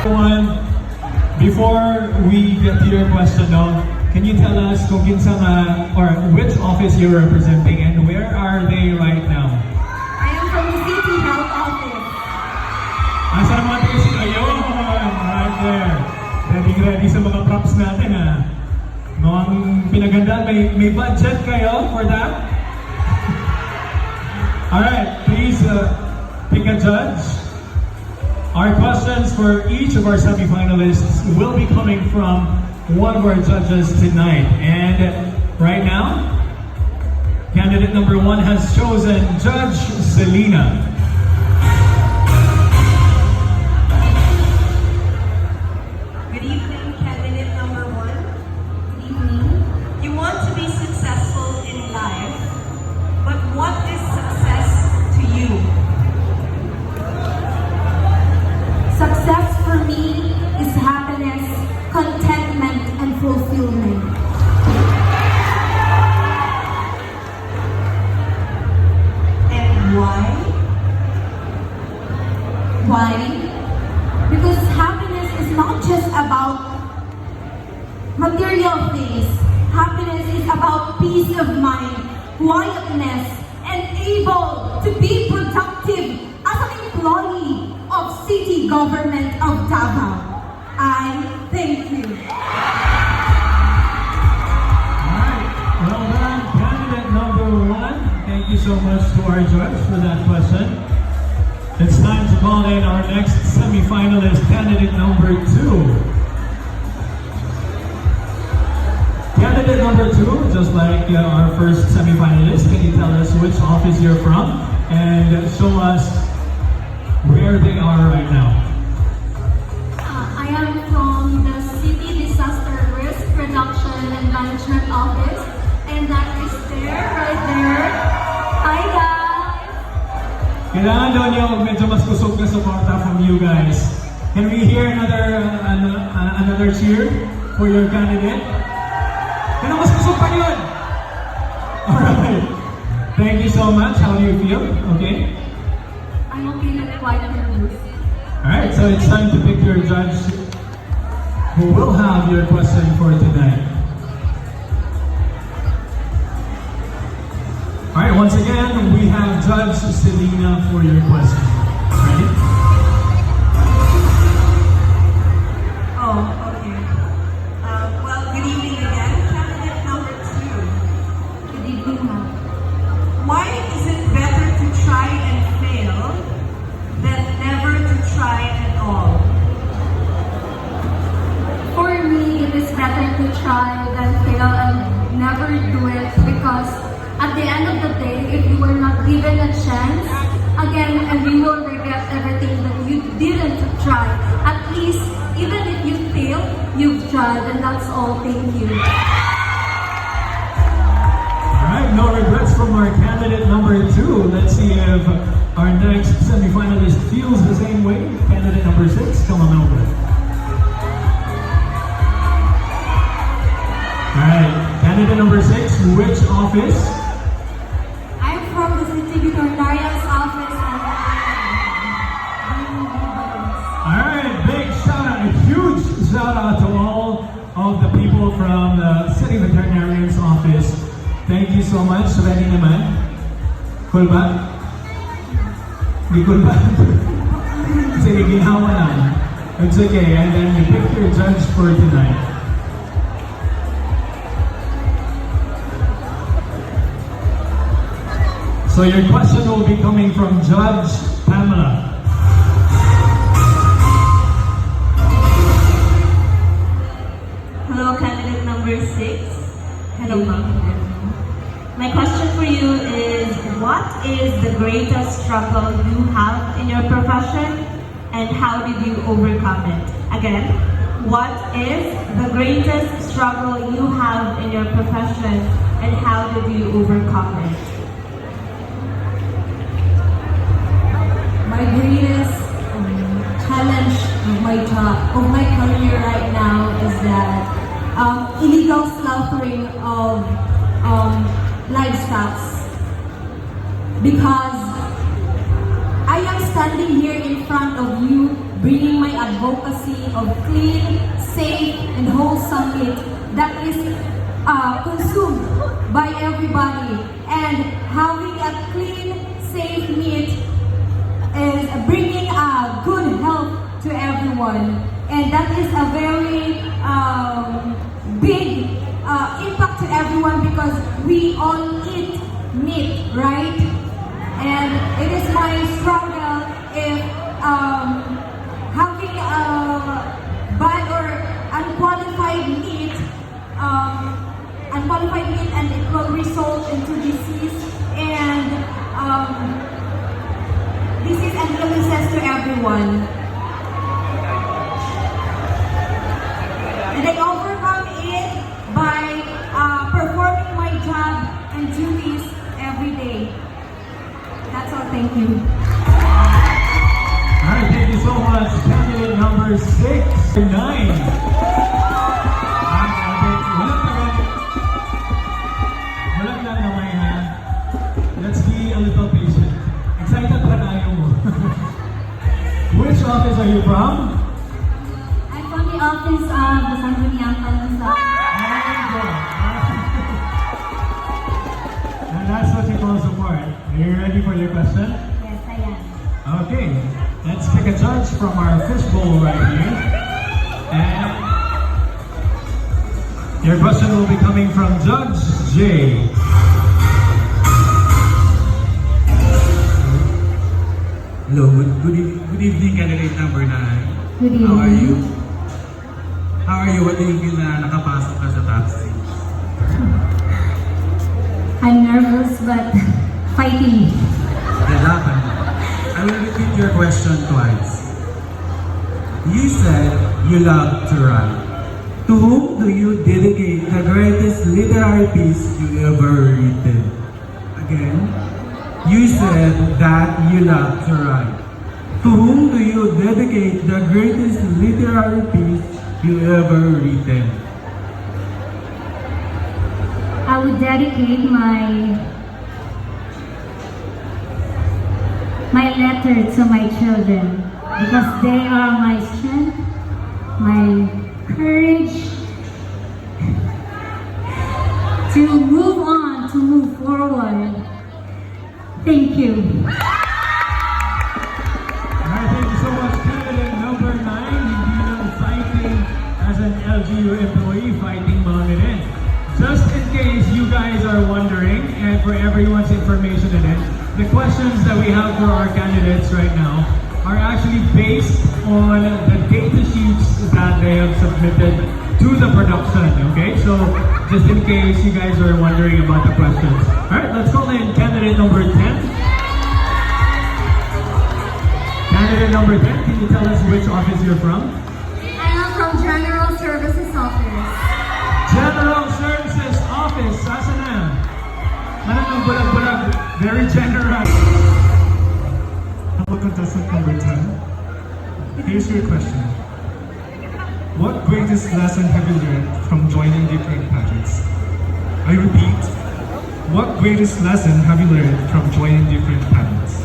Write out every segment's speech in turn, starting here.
One, before we get to your question, no, can you tell us kung kinsa nga, or which office you're representing and where are they right now? I am from the City Health Office. Asa naman tayo si Ayun? Right there. Ready sa mga props natin, ha? Mukhang pinaganda. May budget kayo for that? Alright, please pick a judge. Our questions for each of our semi-finalists will be coming from one of our judges tonight. And right now, candidate number 1 has chosen Judge Selena. Good evening, candidate number 1. Good evening. You want to be successful in life, but what is success to you? Success for me is happiness, contentment, and fulfillment. And why? Why? Because happiness is not just about material things. Happiness is about peace of mind, quietness, and able to be productive as an employee of city government of Davao. I thank you. Alright, well done, candidate number 1. Thank you so much to our judge for that question. It's time to call in our next semi-finalist, candidate number 2. Candidate number 2, just like our first semi-finalist, can you tell us which office you're from and show us where they are right now? I am from the City Disaster Risk Reduction and Management Office, and that is there, right there. Hi guys! Kailangan daw niyo medyo mas kusog na suporta from you guys. Can we hear another cheer for your candidate? Kailangan mas kusog pa yun! Alright. Thank you so much. How do you feel? Okay? I'm okay with quite nervous. Alright, so it's time to pick your judge who will have your question for tonight. Alright, once again, we have Judge Selena for your question. Ready? Oh, okay. Well, good evening again, candidate number 2. Good evening, ma'am. Why is it better to try and fail than never to try at all? For me, it is better to try than fail and never do it, because at the end of the day, if you were not given a chance, again, and you will regret everything that you didn't try. At least, even if you fail, you've tried, and that's all. Thank you. Alright, no regrets from our candidate number 2. Let's see if our next semi-finalist feels the same way. Candidate number 6, come on over. Alright, candidate number 6, which office? I'm from the City Veterinarian's office, and Alright, big shout out, a huge shout out to all of the people from the City Veterinarian's office. Thank you so much. Ready naman? Cool ba? Hindi cool ba? Sige, ginawa lang. It's okay, and then you pick your judge for tonight. So your question will be coming from Judge Pamela. Hello, candidate number 6. Hello, ma'am. My question for you is, what is the greatest struggle you have in your profession and how did you overcome it? Again, what is the greatest struggle you have in your profession and how did you overcome it? my greatest challenge of my career right now is that illegal slaughtering of livestock. Because I am standing here in front of you, bringing my advice advocacy of clean, safe, and wholesome meat that is consumed by everybody. And having a clean, safe meat is bringing good health to everyone. And that is a very big impact to everyone because we all eat meat, right? And it is my struggle if having bad or unqualified meat, and it will result into disease and illnesses to everyone. And I overcome it by performing my job and duties every day. That's all. Thank you. All right, thank you so much. Candidate number 6 and 9. Let's be a little patient. Excited ba tayo mo? Which office are you from? I'm from the office of the Sangguniang Palansa. And that's what you call support. Are you ready for your question? Yes, I am. Okay, let's pick a judge from our fishbowl right here. And your question will be coming from Judge J. Hello, good evening, candidate number 9. Good evening. How are you? How are you? What do you feel na nakapasok ka sa taxi? I'm nervous but fighting. Lalaban. I will repeat your question twice. You said you love to write. To whom do you dedicate the greatest literary piece you ever written? Again, you said that you love to write. To whom do you dedicate the greatest literary piece you ever written? I would dedicate my letter to my children because they are my strength, my courage to move on, to move forward. Thank you. Alright, thank you so much. Candidate number 9, hindi lang fighting as an LGU employee, fighting mga rin. Just in case you guys are wondering, and for everyone's information in it, the questions that we have for our candidates right now are actually based on the data sheets that they have submitted to the production, okay? So, just in case you guys are wondering about the questions. Alright, let's call in candidate number 10. Candidate number 10, can you tell us which office you're from? I am from General Services Office. General Services Office, saan na? Manang bulag-bulag, very generous. Hello, contestant number 10. Here's your question. What greatest lesson have you learned from joining different pageants? I repeat, what greatest lesson have you learned from joining different pageants?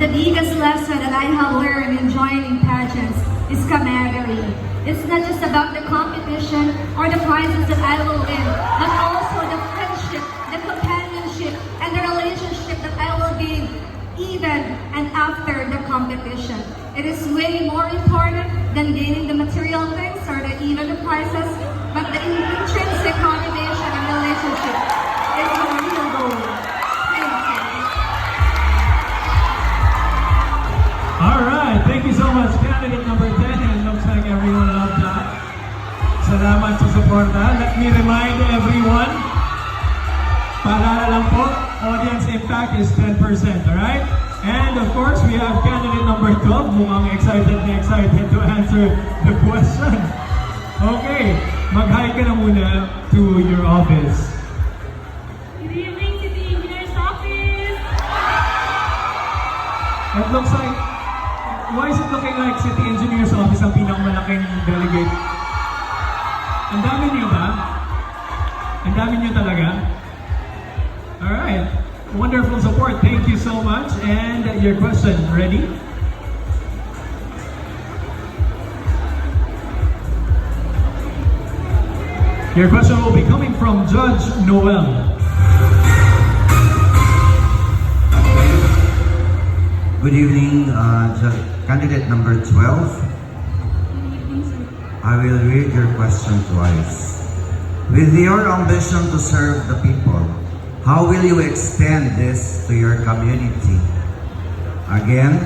The biggest lesson that I have learned in joining pageants is camaraderie. It's not just about the competition or the prizes that I will win, but also the friendship, the companionship, and the relationship that I will gain even and after the competition. It is way more important than gaining the material things or even the prizes, but the intrinsic motivation and relationship is the real goal. Thank you. Alright, thank you so much, candidate number 10, and looks like everyone loved that. Salamat sa suporta. Let me remind everyone, paalala lang po, audience impact is 10%, alright? And of course, we have candidate number 12, mukhang excited to answer the question. Okay, mag-hi ka na muna to your office. Good evening, City Engineer's Office! It looks like, why is it looking like City Engineer's Office ang pinakamalaking delegate? Ang dami niyo ba? Ang dami niyo talaga? Alright. Wonderful support. Thank you so much. And your question, ready? Your question will be coming from Judge Noel. Good evening, candidate number 12. I will read your question twice. With your ambition to serve the people, how will you extend this to your community? Again,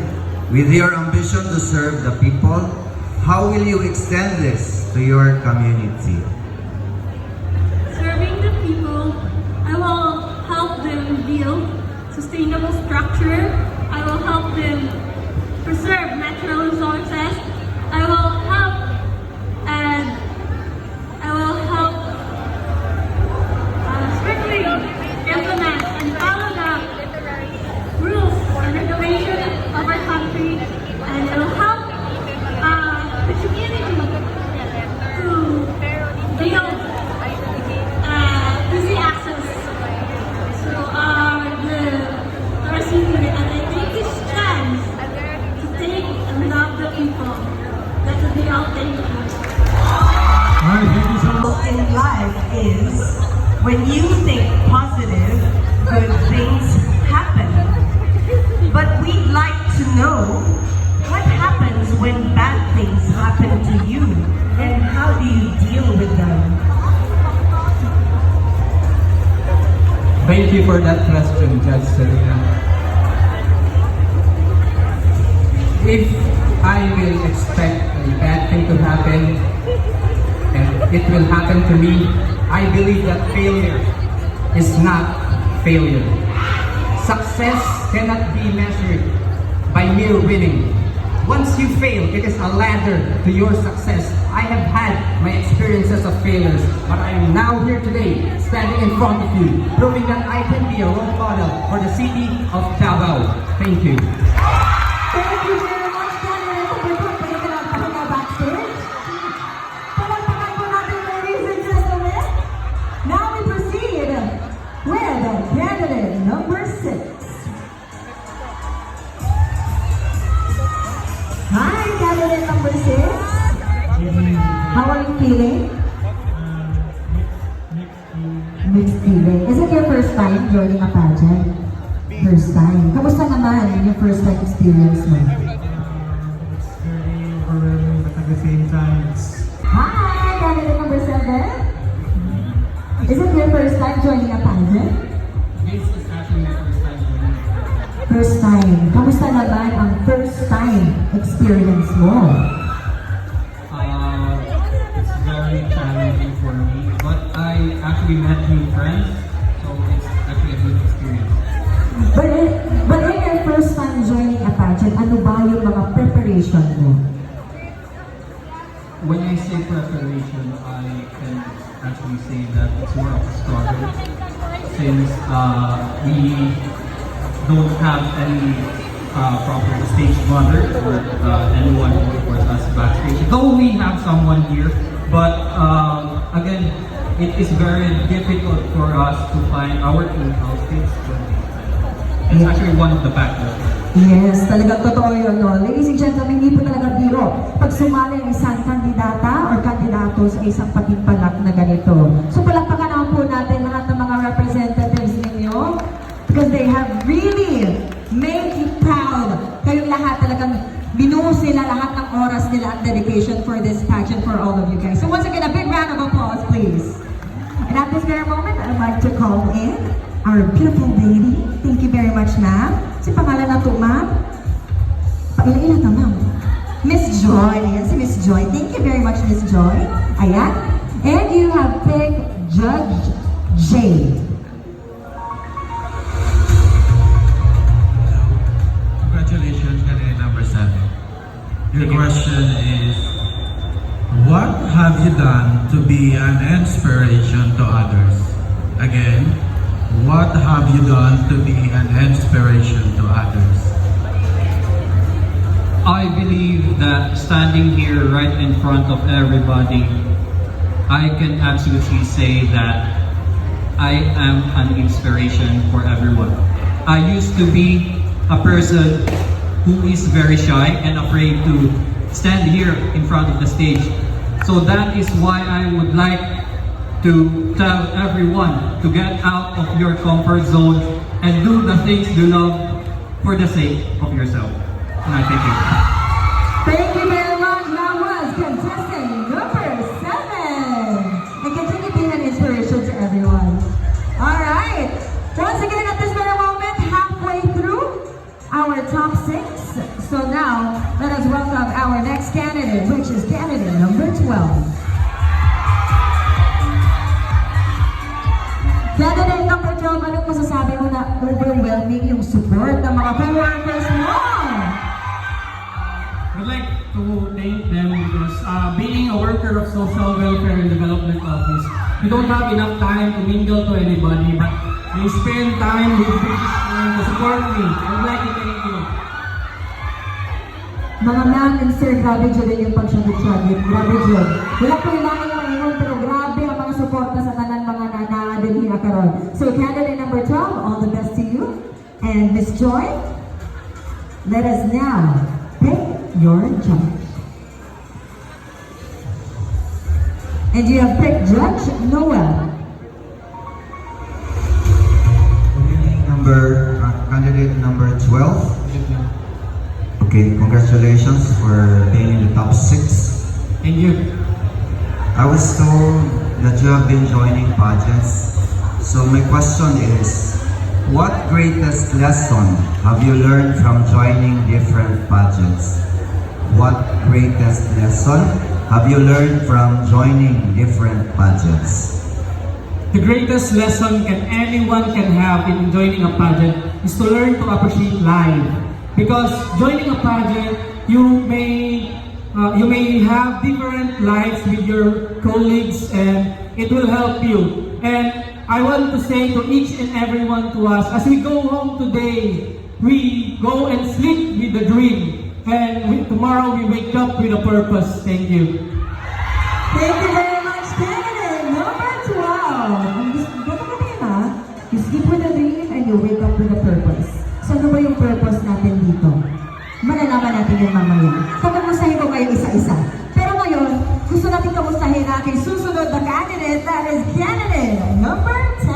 with your ambition to serve the people, how will you extend this to your community? Serving the people, I will help them build sustainable structure. I will help them preserve natural resources. I will help and I will help strictly implement and follow the rules and regulations of our country, and it will help the community to build easy access to our city, and I take this chance to take and love the people. That will be all. Thank you. Alright, thank you so much. In life is when you think positive, good things happen. But we'd like to know what happens when bad things happen to you and how do you deal with them? Thank you for that question, Judge Serena. If I will expect a bad thing to happen, and it will happen to me, I believe that failure is not failure. Success cannot be measured by mere winning. Once you fail, it is a ladder to your success. I have had my experiences of failures, but I am now here today, standing in front of you, proving that I can be a role model for the city of Davao. Thank you. Thank you very much, Daniel. Pwede ka lang pahinga backstage. Palagpakan po natin, ladies and gentlemen. Now we proceed with candidate number 6. Hi, candidate number 6. How are you feeling? Mixed feeling. Is it your first time joining a pageant? First time. Kamusta naman yung first time experience mo? It's very overwhelming, but at the same time, it's Hi, candidate number 7. Is it your first time joining a pageant? This is actually my first time joining. First time. Kamusta naman ang first time experience mo? It's very challenging for me, but I actually met new friends, so it's actually a good experience. But in your first time joining a pageant, ano ba yung mga preparation mo? When I say preparation, I can actually say that it's more of a struggle since we don't have any proper stage mother or anyone who supports us backstage. Though we have someone here, but again, it is very difficult for us to find our own outfits. It's actually one of the factors. Yes, talagang totoo yun, no? Ladies and gentlemen, hindi po talaga biro. Pag sumali ang isang kandidata or kandidato sa isang patimpalak na ganito. So palakpakan naman po natin lahat ng mga representatives ninyo because they have really made you proud. Kayong lahat talagang binuhos nila lahat ng oras nila at dedication for this pageant for all of you guys. So once again, a big round of applause, please. And at this very moment, I'd like to call in our beautiful lady. Thank you very much, ma'am. Si pangalan na to, ma'am? Paila-ila ta, ma'am. Miss Joy. Ayan, si Miss Joy. Thank you very much, Miss Joy. Ayan. And you have picked Judge Jade. Congratulations, candidate number 7. Your question is, what have you done to be an inspiration to others? Again, what have you done to be an inspiration to others? I believe that standing here right in front of everybody, I can absolutely say that I am an inspiration for everyone. I used to be a person who is very shy and afraid to stand here in front of the stage. So that is why I would like to tell everyone to get out of your comfort zone and do the things you love for the sake of yourself. And I thank you. Thank you very much. That was contestant number 7. And continue being an inspiration to everyone. Alright. Once again, at this very moment, halfway through our top 6. So now, let us welcome our next candidate, which is candidate number 12. Candidate number 12, anong masasabi mo na overwhelming yung support ng mga co-workers mo? I'd like to thank them because being a worker of Social Welfare and Development Office, we don't have enough time to mingle to anybody, but they spend time with me to support me. I'd like to thank you. Mga ma'am and sir, grabe dyan din yung pagsyagit-syagit. Grabe dyan. Wala ko kailangan yung maingon, pero grabe ang mga suporta sa tanan mga nanadali na karon. So, candidate number 12, all the best to you. And Miss Joy, let us now pick your judge. And you have picked Judge Noel. Candidate number 12. Okay, congratulations for being in the top 6. Thank you. I was told that you have been joining pageants. So my question is, what greatest lesson have you learned from joining different pageants? What greatest lesson have you learned from joining different pageants? The greatest lesson anyone can have in joining a pageant is to learn to appreciate life. Because joining a pageant, you may have different lives with your colleagues, and it will help you. And I want to say to each and every one to us, as we go home today, we go and sleep with a dream, and tomorrow we wake up with a purpose. Thank you. Thank you very much, candidate number 12. You sleep with a dream and you wake up with a purpose. So ano ba yung purpose natin dito? Malalaman natin yung mamaya. Pagkamustahin ko kayo isa-isa. Pero ngayon, gusto natin kamustahin natin susunod na candidate, that is candidate number 10.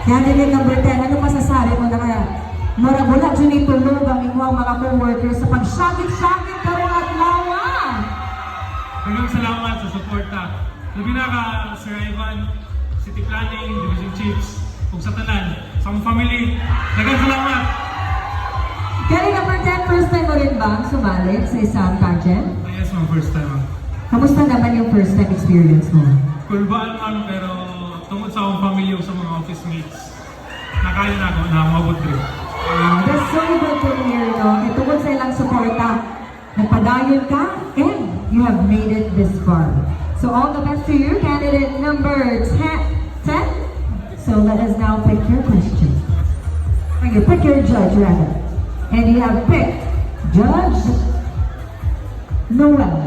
Candidate number 10, ano masasabi mo na kaya? Marabula dyan itulog ang inyong mga co-workers sa pagsakit-sakit karong adlaw. Daghang salamat sa suporta. Labi na ka, Sir Ivan, City Planning, Division Chiefs, kung sa tanan, sa mong family. Daghang salamat! Candidate number 10, first time mo rin ba sumali sa isang pageant? Yes, ma'am, first time, ma'am. Kamusta naman yung first time experience mo? Kulbaan, ma'am, pero tungkol sa akong family o sa mga office mates, nakaya na ako na mabot rin. That's so good to hear, no? At tungkol sa ilang suporta, nagpadayon ka, and you have made it this far. So all the best to you, candidate number 10. So let us now pick your question. Okay, pick your judge, rather. And you have picked Judge Noel.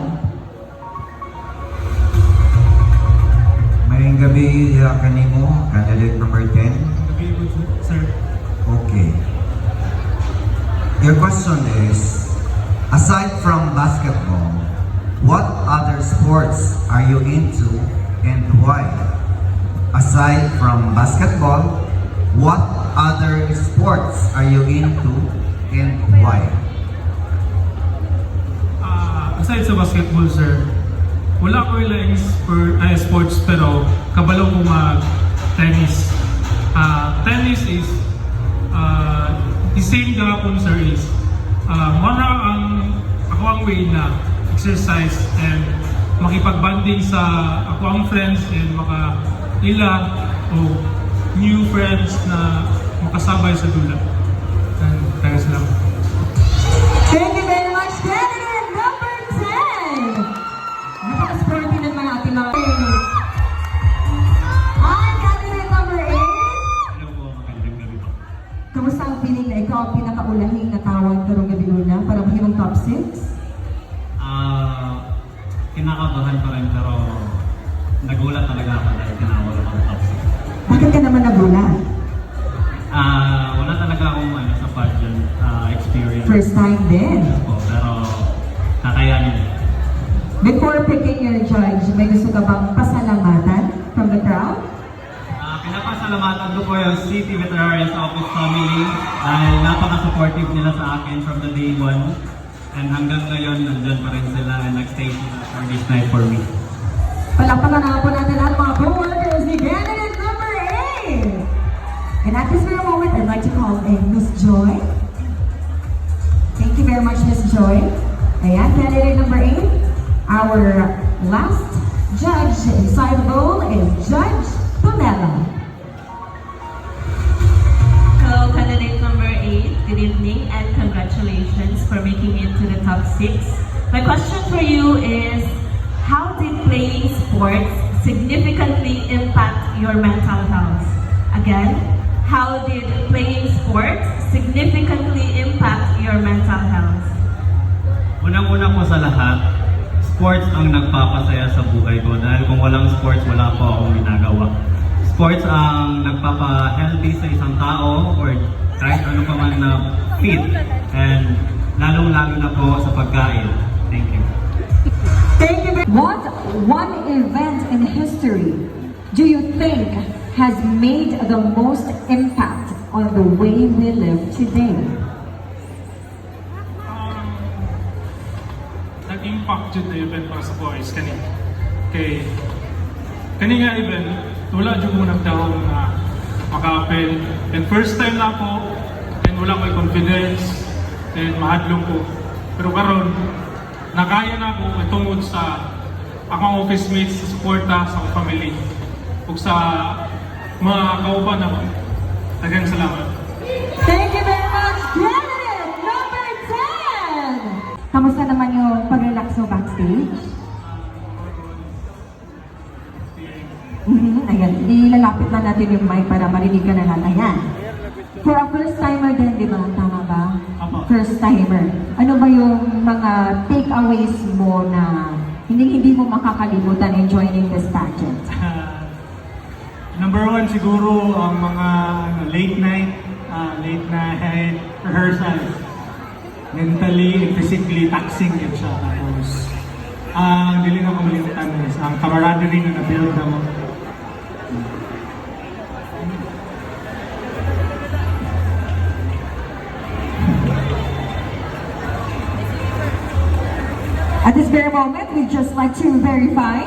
Maying gabi kanimo, candidate number 10. Gabi po, sir. Okay. Your question is, aside from basketball, what other sports are you into and why? Aside from basketball, what other sports are you into and why? Aside sa basketball, sir, wala ko ilang sports pero kabalo ko mag-tennis. Tennis is the same gahapon, sir, is mara ako ang way na exercise and makipag-banding sa ako ang friends and makaila o new friends na makasabay sa dula. And thanks lang. Thank you very much, candidate number 10. Napaka-sporty ng mga ating mga Hi, candidate number 8. Hello po, magandang gabi po. Kamusta ang feeling na ikaw ang pinakaulahing na tawag karong gabi una para mahimong top 6? Kinakabahan pa rin pero nagulat talaga ako dahil tinawag ako ng top 6. Bakit ka naman nagulat? Wala talaga akong sa pageant experience. First time din. Po, pero kakayanin. there, Judge, may gusto ka bang pasalamatan from the crowd? Pinapasalamatan ko po yung City Veterans Office family dahil napaka-supportive nila sa akin from the day one. And hanggang ngayon, nandyan pa rin sila and nag-stay sila for this night for me. Palakpakan na po natin ang mga co-workers ni candidate number 8. And at this very moment, I'd like to call in Miss Joy. Thank you very much, Miss Joy. Ayan, candidate number 8. Our last judge inside the bowl is Judge Pamela. Hello, candidate number 8. Good evening and congratulations for making it to the top 6. My question for you is, how did playing sports significantly impact your mental health? Again, how did playing sports significantly impact your mental health? Unang-una po sa lahat, sports ang nagpapasaya sa buhay ko dahil kung walang sports, wala po akong ginagawa. Sports ang nagpapa-healthy sa isang tao or kahit ano pa man na fit and lalong-lalo na po sa pagkain. Thank you. Thank you. What one event in history do you think has made the most impact on the way we live today? Nag-impact yun na event para sa boys kanina. Kanina event, wala dyan mo nagdaon na maka-appel. And first time na ako, and wala ko'y confidence, and mahadlong ko. Pero karon nakaya na ako itungod sa akong office mates, sa suporta, sa akong family, ug sa mga kauban naman. Daghang salamat. Thank you very much, candidate number 10! Kamusta naman yung pag-relax mo backstage? Ayan, ilalapit lang natin yung mic para marinig ka na lahat. Ayan. For a first timer din, di ba? Tama ba? Apo. First timer. Ano ba yung mga takeaways mo na hindi mo makakalimutan in joining this pageant? Number 1 siguro ang mga late night rehearsals. Mentally and physically taxing yun siya. Tapos, ang dili na ko malimutan is ang camaraderie na na-build na mo. At this very moment, we'd just like to verify.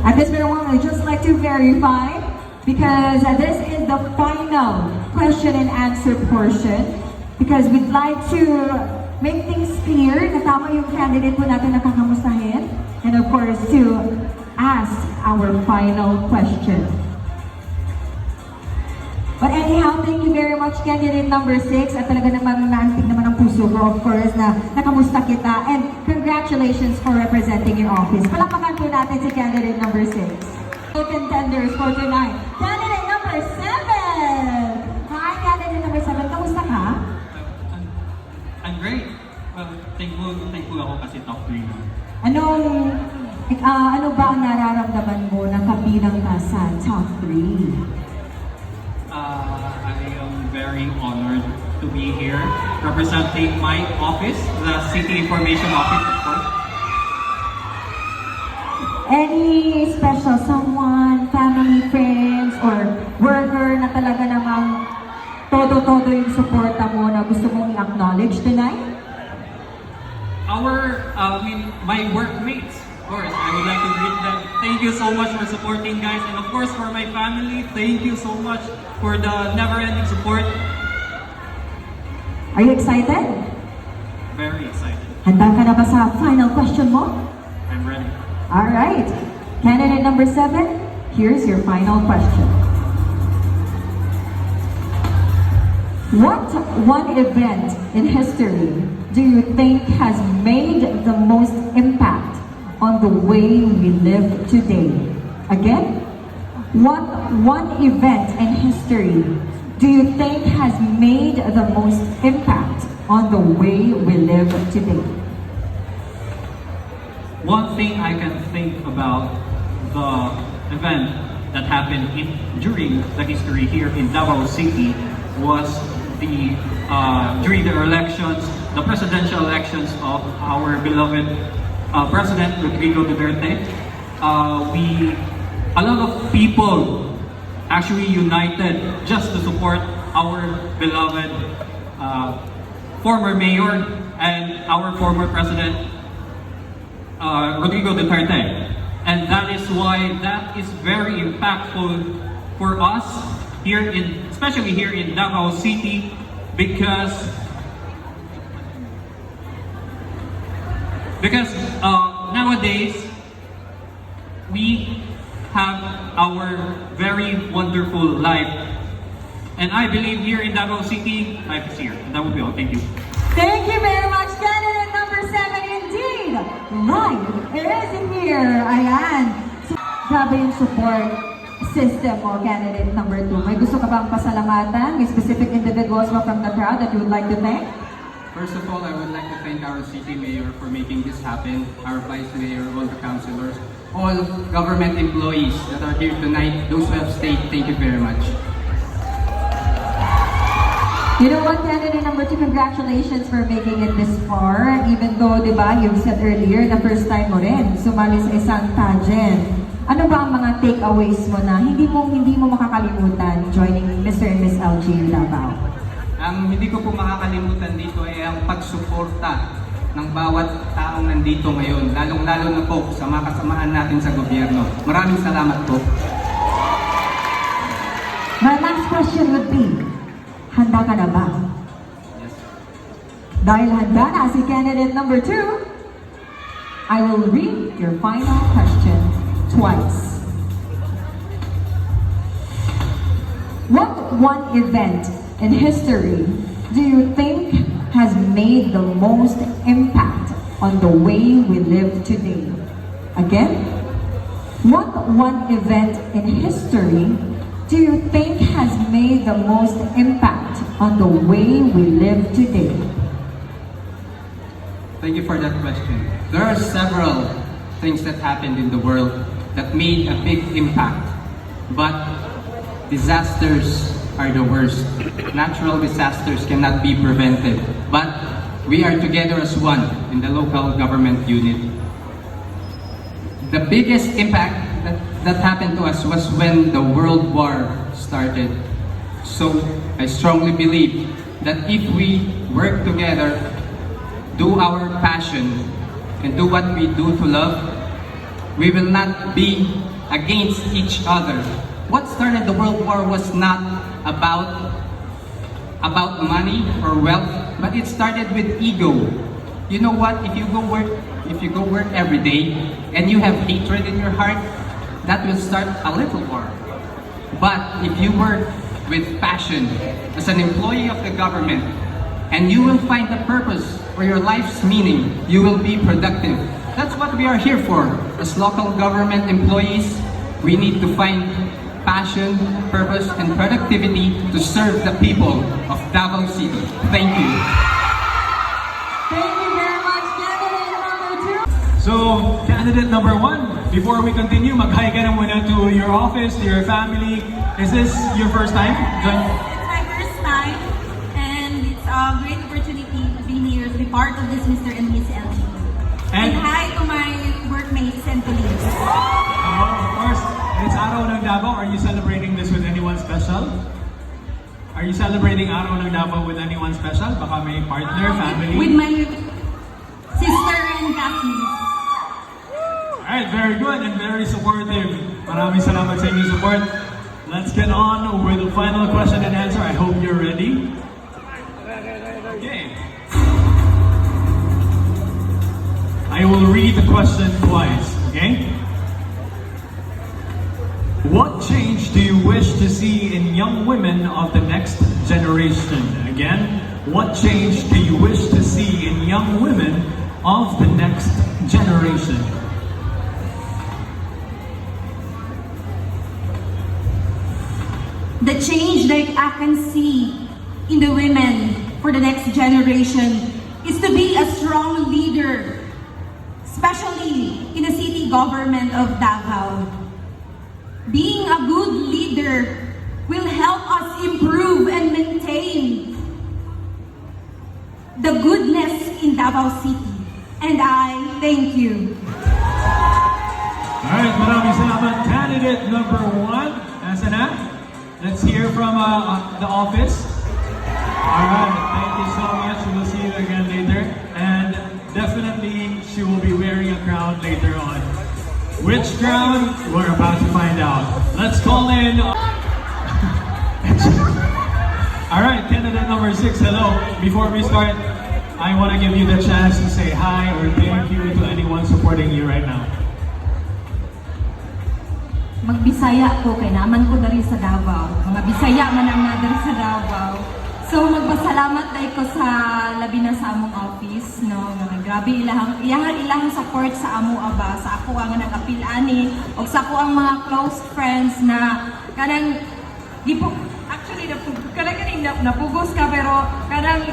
At this very moment, we'd just like to verify because this is the final question and answer portion because we'd like to make things clear na tama yung candidate po natin na kakamustahin and of course to ask our final question. But anyhow, thank you very much, candidate number 6. At talaga naman naantig naman ang puso ko, of course, na nakamusta kita. And congratulations for representing your office. Palakpakan po natin si candidate number 6. Contenders for tonight. Candidate number 7! Hi, candidate number 7. Kamusta ka? I'm great. Well, thankful ako kasi top 3 na. Ano ba ang nararamdaman mo na kabilang ka sa top 3? I am very honored to be here representing my office, the City Information Office, of course. Any special someone, family, friends, or worker na talaga namang todo-todo yung suporta mo na gusto mong i-acknowledge tonight? My workmates, of course. I would like to greet them. Thank you so much for supporting, guys. And of course, for my family, thank you so much for the never-ending support. Are you excited? Very excited. Handa ka na ba sa final question mo? I'm ready. Alright. Candidate number 7, here's your final question. What one event in history do you think has made the most impact on the way we live today? Again, what one event in history do you think has made the most impact on the way we live today? One thing I can think about the event that happened during the history here in Davao City was the during the elections, the presidential elections of our beloved President Rodrigo Duterte. A lot of people actually united just to support our beloved former mayor and our former president Rodrigo Duterte. And that is why that is very impactful for us here especially here in Davao City, because nowadays we have our very wonderful life. And I believe here in Davao City, life is here. That would be all. Thank you. Thank you very much, candidate number 7. Indeed, life is here. Ayan. So, grabe yung support system mo, candidate number 2. May gusto ka bang pasalamatan? May specific individuals mo from the crowd that you would like to thank? First of all, I would like to thank our city mayor for making this happen, our vice mayor, all the councilors, all government employees that are here tonight, those who have stayed, thank you very much. You know what, candidate number 2, congratulations for making it this far. Even though, di ba, you've said earlier na first time mo rin sumali sa isang pageant. Ano ba ang mga takeaways mo na hindi mo makakalimutan joining Mr. and Miss LGU Davao? Ang hindi ko po makakalimutan dito ay ang pagsuporta ng bawat taong nandito ngayon, lalong-lalo na po sa mga kasamahan natin sa gobyerno. Maraming salamat po. My last question would be, handa ka na ba? Yes. Dahil handa na si candidate number 2, I will read your final question twice. What one event in history do you think has made the most impact on the way we live today? Again, what one event in history do you think has made the most impact on the way we live today? Thank you for that question. There are several things that happened in the world that made a big impact, but disasters are the worst. Natural disasters cannot be prevented, but we are together as one in the local government unit. The biggest impact that happened to us was when the World War started. So I strongly believe that if we work together, do our passion, and do what we do to love, we will not be against each other. What started the World War was not about money or wealth, but it started with ego. You know what? If you go work every day and you have hatred in your heart, that will start a little war. But if you work with passion as an employee of the government, and you will find the purpose or your life's meaning, you will be productive. That's what we are here for. As local government employees, we need to find passion, purpose, and productivity to serve the people of Davao City. Thank you. Thank you very much, candidate number 2. So, candidate number 1, before we continue, mag-hi ka na muna to your office, to your family. Is this your first time? It's my first time, and it's a great opportunity to be here to be part of this Mr. and Miss LGU. And hi to my workmates and colleagues. Oh, of course. It's Araw ng Davao. Are you celebrating this with anyone special? Are you celebrating Araw ng Davao with anyone special? Baka may partner, family? With my sister and cousins. Alright, very good and very supportive. Maraming salamat sa inyong support. Let's get on with the final question and answer. I hope you're ready. Okay. I will read the question twice, okay? What change do you wish to see in young women of the next generation? Again, what change do you wish to see in young women of the next generation? The change that I can see in the women for the next generation is to be a strong leader, especially in the city government of Davao. Being a good leader will help us improve and maintain Davao City. And I thank you. Alright, maraming salamat. Candidate number 1. Asa na? Let's hear from the office. Alright, thank you so much. We'll see you again later. And definitely, she will be wearing a crown later on. Which crown? We're about to find out. Let's call in. Alright, candidate number 6, hello. Before we start, I want to give you the chance to say hi or thank you to anyone supporting you right now. Magbisaya ko, kay naman ko dari sa Davao. Mga Bisaya man ang nadari sa Davao. So magpasalamat dahil ko sa labi na sa among office, no. Mga grabe ilahang support sa amo aba, sa ako ang nag-apil ani, o sa ako ang mga close friends na kanang actually napugos ka pero kanang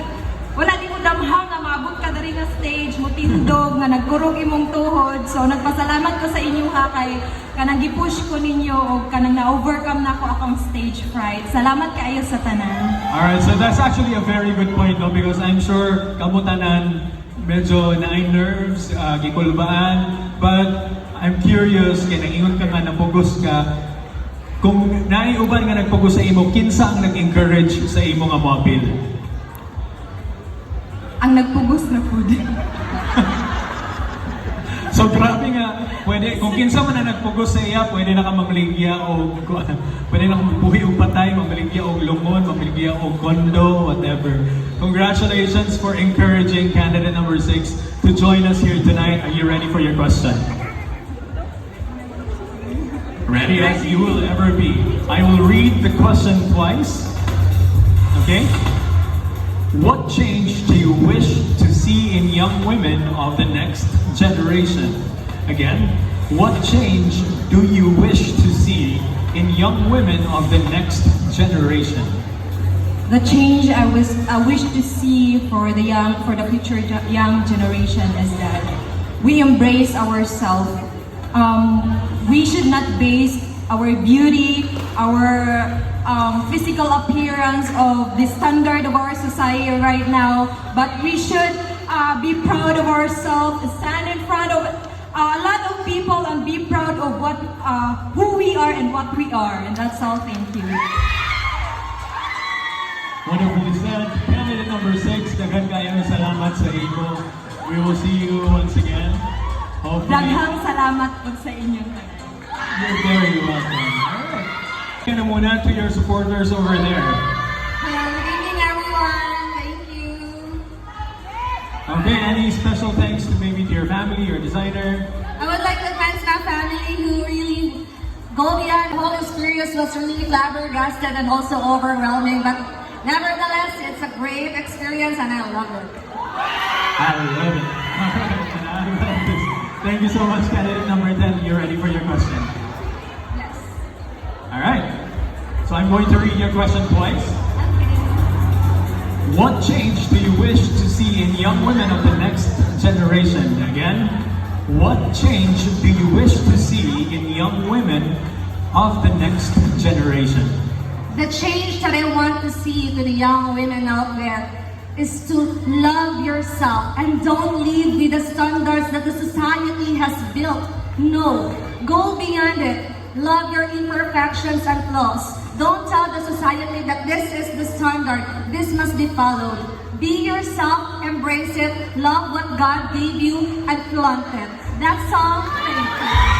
wala di mo damhang nga maabot ka dari nga stage mo tindog nga nagkurog imong tuhod. So nagpasalamat ko sa inyo ha kay kanang gipush ko ninyo o kanang na-overcome na ko akong stage fright. Salamat kaayo sa tanan. Alright, so that's actually a very good point, no? Because I'm sure kamutanan medyo naay nerves, gikulbaan, but I'm curious kay nangingon ka nga napugos ka. Kung naiuban nga nagpugos sa imo, kinsa ang nag-encourage sa imo nga moapil? Ang nagpugos na food. So grabe nga, pwede, kung kinsa man na nagpugos sa iya, pwede na ka mamaligya o pwede na ka mabuhi o patay, mamaligya o lungon, mamaligya o kondo, whatever. Congratulations for encouraging candidate number 6 to join us here tonight. Are you ready for your question? Ready as you will ever be. I will read the question twice. Okay? What change do you wish to see in young women of the next generation? Again, what change do you wish to see in young women of the next generation? The change I wish to see for the future young generation is that we embrace ourselves. We should not base our beauty, our physical appearance of the standard of our society right now, but we should be proud of ourselves, stand in front of a lot of people and be proud of who we are and what we are. And that's all. Thank you. Wonderfully said. Candidate number 6, daghan kayo salamat sa imo. We will see you once again. Hopefully. Daghang salamat po sa inyong tanan. You're very welcome. Alright. Kaya muna to your supporters over there. Hello, good evening everyone. Thank you. Okay, any special thanks to maybe to your family, your designer? I would like to thank my family who really go beyond. The whole experience was really flabbergasted and also overwhelming, but nevertheless, it's a great experience and I love it. I love it. I love this. Thank you so much, candidate number 10. You're ready for your question? Yes. Alright. So I'm going to read your question twice. What change do you wish to see in young women of the next generation? Again, what change do you wish to see in young women of the next generation? The change that I want to see to the young women out there is to love yourself and don't live with the standards that the society has built. No, go beyond it. Love your imperfections and flaws. Don't tell the society that this is the standard, this must be followed. Be yourself, embrace it, love what God gave you, and flaunt it. That's all. Thank you.